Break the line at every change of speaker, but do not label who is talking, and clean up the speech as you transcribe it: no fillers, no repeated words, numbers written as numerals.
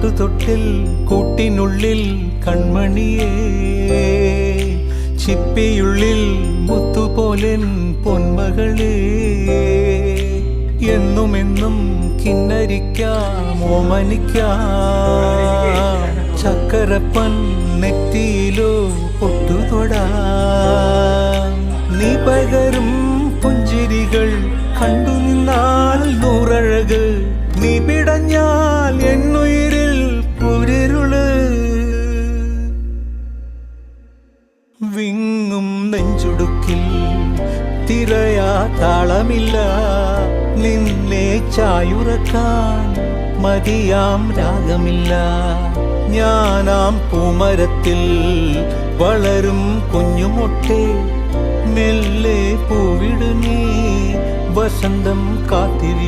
പാട്ടുതൊട്ടിൽ കൂട്ടിനുള്ളിൽ കൺമണിയേ, ചിപ്പിയുള്ളിൽ മുത്തുപോലെൻ പൊന്മകളേ. എന്നുമെന്നും കിന്നരിക്കാം ഓമനിക്കാം, ചക്കരപ്പൻ നെറ്റിയിലോ പൊട്ടുതൊടാം. നീ പകരും പുഞ്ചിരികൾ കണ്ടു നിന്നാൽ നൂറഴക്, നീ പിടഞ്ഞാൽ എന്നുയിരിൽ കുരിരുള്. വിങ്ങും നെഞ്ചുടുക്കിൽ തിരയാ താളമില്ല, നിന്നെ ചായുറക്കാൻ മതിയാം രാഗമില്ല. ഞാനാം പൂമരത്തിൽ വളരും കുഞ്ഞുമൊട്ടെ, മെല്ലെ പൂവിടു നീ വസന്തം കാത്തിരി.